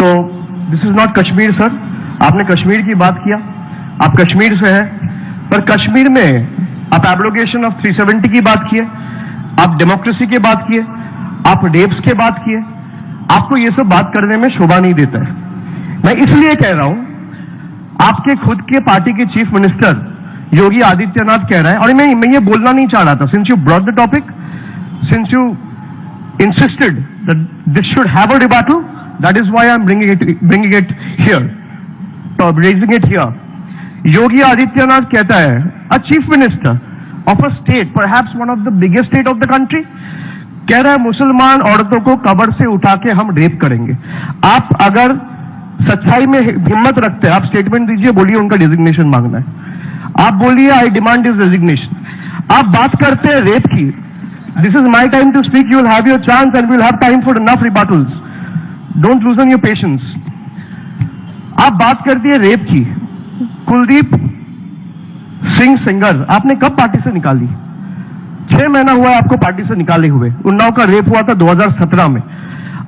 तो this is not Kashmir sir. आपने कश्मीर की बात किया, आप कश्मीर से हैं, पर कश्मीर में आप एब्रोगेशन ऑफ 370 की बात किए, आप डेमोक्रेसी की बात किए, आप रेप्स के बात किए। आपको ये सब बात करने में शोभा नहीं देता है। मैं इसलिए कह रहा हूं, आपके खुद के पार्टी के चीफ मिनिस्टर योगी आदित्यनाथ कह रहे हैं, और मैं ये बोलना नहीं चाह रहा था, since you brought the topic, since you insisted that this should have a rebuttal, that is why I am bringing it here, raising it here. Yogi Adityanath कहता है, a chief minister of a state, perhaps one of the biggest state of the country, कह रहा है मुसलमान औरतों को कब्र से उठा के हम रेप करेंगे। आप अगर सच्चाई में हिम्मत रखते हैं, आप स्टेटमेंट दीजिए, बोलिए उनका डिजिग्नेशन मांगना है। आप बोलिए आई डिमांड हिज रेजिग्नेशन। आप बात करते हैं रेप की, this is my time to speak, you will have your chance and we will have time for enough rebuttals, don't loosen your patience. आप बात करती है रेप की, कुलदीप सिंह सेंगर आपने कब पार्टी से निकाली? 6 महीना हुआ है आपको पार्टी से निकाले हुए। उन्नाव का रेप हुआ था 2017 में।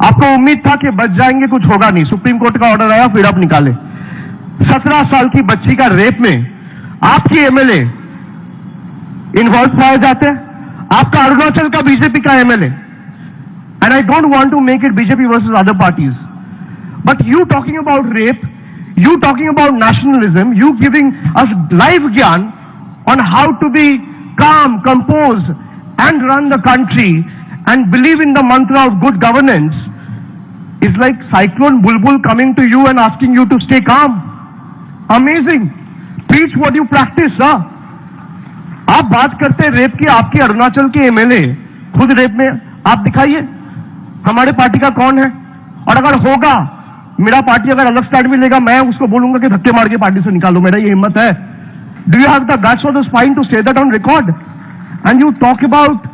आपको उम्मीद था कि बच जाएंगे, कुछ होगा नहीं, सुप्रीम कोर्ट का ऑर्डर आया, फिर आप निकाले। 17 साल की बच्ची का रेप में आपकी एमएलए इन्वॉल्व पाए जाते हैं, आपका अरुणाचल का बीजेपी का MLA, and I don't want to make it BJP versus other parties, but you talking about rape, you talking about nationalism, you giving us live gyan on how to be calm, composed, and run the country and believe in the mantra of good governance is like Cyclone Bulbul coming to you and asking you to stay calm. Amazing. Preach what you practice, sir. आप बात करते हैं rape की, आपके अरुणाचल के MLA खुद rape में, आप दिखाइए हमारे पार्टी का कौन है। और अगर होगा, मेरा पार्टी अगर अलग स्टैंड भी लेगा, मैं उसको बोलूंगा कि धक्के मार के पार्टी से निकालो, मेरा ये हिम्मत है। Do you have the guts or the spine to say that on record? And you talk about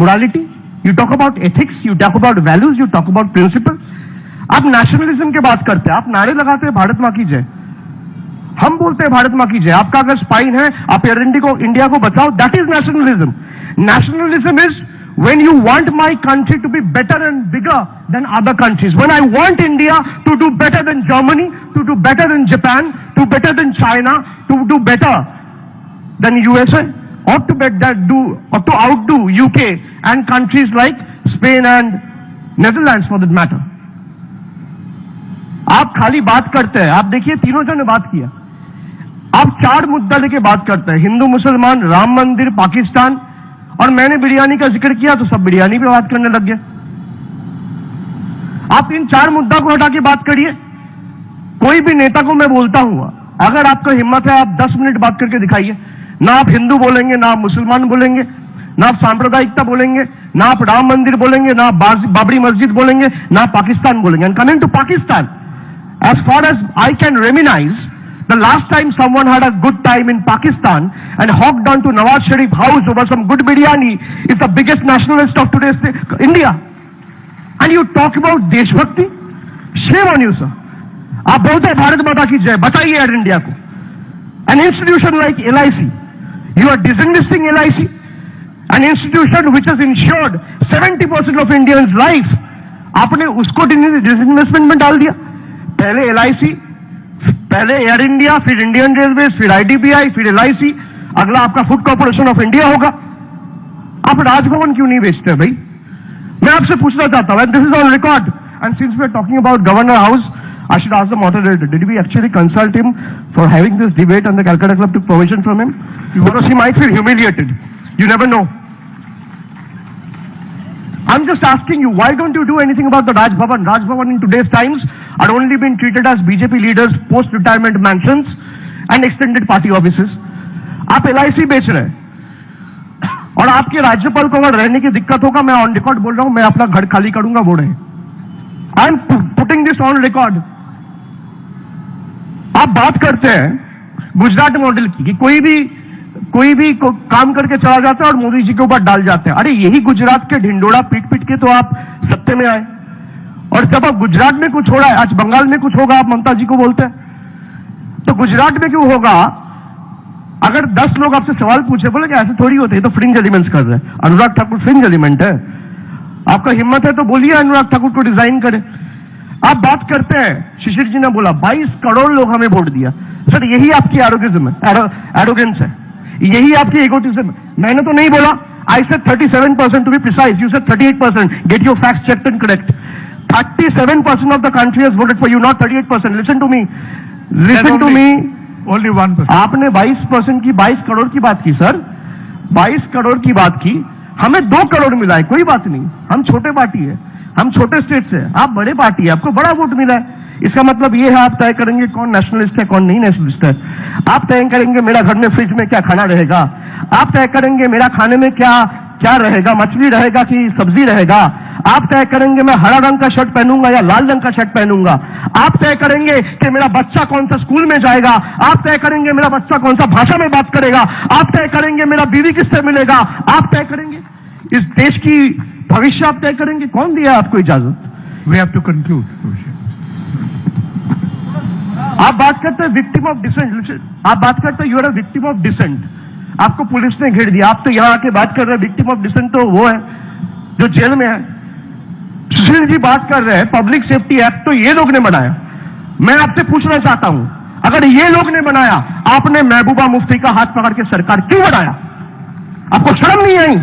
morality, you talk about ethics, you talk about values, you talk about principles. आप nationalism की बात करते हैं, आप नारे लगाते हैं भारत मां की जय, हम बोलते हैं भारत मां की जय। आपका अगर स्पाइन है, आप इंडिया को बचाओ, that is nationalism. Nationalism is when you want my country to be better and bigger than other countries, when I want India to do better than Germany, to do better than Japan, to better than China, to do better than USA, or to outdo UK and countries like Spain and Netherlands for that matter. आप खाली बात करते हैं। आप देखिए तीनों जन ने बात किया, आप 4 मुद्दा लेके बात करते हैं, हिंदू मुसलमान, राम मंदिर, पाकिस्तान, और मैंने बिरयानी का जिक्र किया तो सब बिरयानी पे बात करने लग गए। आप इन 4 मुद्दा को हटा के बात करिए। कोई भी नेता को मैं बोलता हूं, अगर आपका हिम्मत है आप 10 मिनट बात करके दिखाइए। ना आप हिंदू बोलेंगे, ना आप मुसलमान बोलेंगे, ना आप सांप्रदायिकता बोलेंगे, ना आप राम मंदिर बोलेंगे, ना आप बाबरी मस्जिद बोलेंगे, ना आप पाकिस्तान बोलेंगे। And coming to Pakistan, as far as I can reminisce, the last time someone had a good time in Pakistan and hopped on to Nawaz Sharif house over some good biryani is the biggest nationalist of today's India. And you talk about deshbhakti? Shame on you, sir. आप बोलते हैं भारत माता की जय, बताइए air India को। An institution like LIC, you are disinvesting LIC, an institution which has insured 70% of Indians' life. आपने उसको disinvestment में डाल दिया। पहले LIC, पहले एयर इंडिया, फिर इंडियन रेलवे, फिर IDBI, फिर LIC, अगला आपका फूड कॉर्पोरेशन ऑफ इंडिया होगा। आप राजभवन क्यों नहीं बेचते भाई? मैं आपसे पूछना चाहता हूं, this is on record, and since we are talking about governor house, I should ask the moderator, did we actually consult him for having this debate and the Calcutta Club took permission from him? Because he might feel humiliated. You never know. I'm just asking you, why don't you do anything about the Raj Bhavan? Raj Bhavan in today's times are only being treated as BJP leaders' post-retirement mansions and extended party offices. आप LIC बेच रहे हैं, और आपके राज्यपाल को अगर रहने की दिक्कत होगा, मैं ऑन रिकॉर्ड बोल रहा हूं, मैं अपना घर खाली करूंगा, बोल रहे हैं। I am putting this on record. आप बात करते हैं गुजरात मॉडल की, कि कोई भी काम करके चला जाता है और मोदी जी के ऊपर डाल जाते हैं। अरे यही गुजरात के ढिंडोरा पीट पीट के तो आप सत्ते में आए, और जब अब गुजरात में कुछ हो रहा है, आज बंगाल में कुछ होगा, आप ममता जी को बोलते हैं, तो गुजरात में क्यों होगा? अगर 10 लोग आपसे सवाल पूछे, बोले कि ऐसे थोड़ी होते हैं, तो फ्रिंज एलिमेंट्स कर रहे हैं। अनुराग ठाकुर फ्रिंज एलिमेंट है? आपका हिम्मत है तो बोलिए अनुराग ठाकुर को डिजाइन करे। आप बात करते हैं, शिशिर जी ने बोला 22 करोड़ लोग हमें वोट दिया। सर यही आपकी एरोगेंस है, यही आपकी एगोटिज्म है। मैंने तो नहीं बोला, I said 37% to be precise, you said 38%, get your facts checked and correct. 37% of the country has voted for you, not 38%। Listen to me, only 1%। आपने 22% की 22 करोड़ की बात की सर, 22 करोड़ की बात की, हमें 2 करोड़ मिला है, कोई बात नहीं, हम छोटे पार्टी है, हम छोटे स्टेट से, आप बड़े पार्टी है, आपको बड़ा वोट मिला है। इसका मतलब ये है आप तय करेंगे कौन नेशनलिस्ट है कौन नहीं नेशनलिस्ट है। आप तय करेंगे मेरा घर में फ्रिज में क्या खाना रहेगा, आप तय करेंगे मेरा खाने में क्या क्या रहेगा, मछली रहेगा कि सब्जी रहेगा, आप तय करेंगे मैं हरा रंग का शर्ट पहनूंगा या लाल रंग का शर्ट पहनूंगा, आप तय करेंगे कि मेरा बच्चा कौन सा स्कूल में जाएगा, आप तय करेंगे मेरा बच्चा कौन सा भाषा में बात करेगा, आप तय करेंगे मेरा बीवी किससे मिलेगा, आप तय करेंगे इस देश की भविष्य, आप तय करेंगे। कौन दिया आपको इजाजत? We have to conclude. आप बात करते हैं विक्टिम ऑफ डिसेंट, आप बात करते हैं you are a victim of dissent, आपको पुलिस ने घेर दिया, आप तो यहां आके बात कर रहे हैं विक्टिम ऑफ डिसेंट तो वो है जो जेल में है। सुशील जी बात कर रहे हैं पब्लिक सेफ्टी एक्ट तो ये लोग ने बनाया। मैं आपसे पूछना चाहता हूं, अगर ये लोग ने बनाया, आपने महबूबा मुफ्ती का हाथ पकड़ के सरकार क्यों बनाया? आपको शर्म नहीं आई?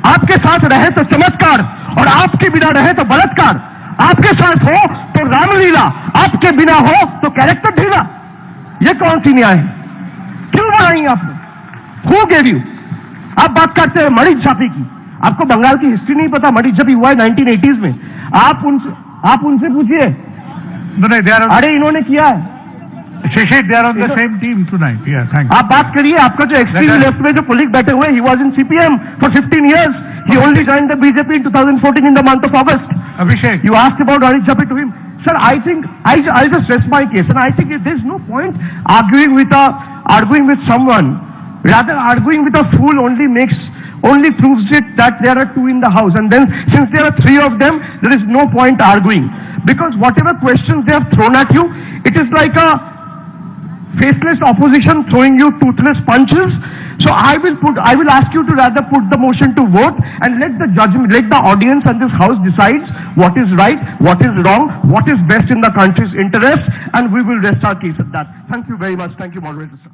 आपके साथ रहे तो चमत्कार और आपके बिना रहे तो बलात्कार, आपके साथ हो तो रामलीला, आपके बिना हो तो कैरेक्टर ढीला। ये कौन सी न्याय है? क्यों बनाई आपने? Who gave you? आप बात करते हैं मरीज छापे की, आपको बंगाल की हिस्ट्री नहीं पता, मरीज छापी हुआ है 1980s में। आप उनसे पूछिए, अरे इन्होंने किया है। Shishir, they are on the same team tonight. Yeah, thanks. आप बात करिए, आपका जो एक्सट्रीम लेफ्ट में जो कुलीग बैठे हुए, he was in CPM for 15 years. He only joined the BJP in 2014 in the month of August. Abhishek, you asked about Arish Japi to him. Sir, I think I'll just stress my case, and I think there's no point arguing with someone. Rather, arguing with a fool only proves it that there are two in the house, and then since there are three of them, there is no point arguing, because whatever questions they have thrown at you, it is like a faceless opposition throwing you toothless punches. So I will ask you to rather put the motion to vote and let the audience and this house decides what is right, what is wrong, what is best in the country's interest, and we will rest our case at that. Thank you very much. Thank you, moderator sir.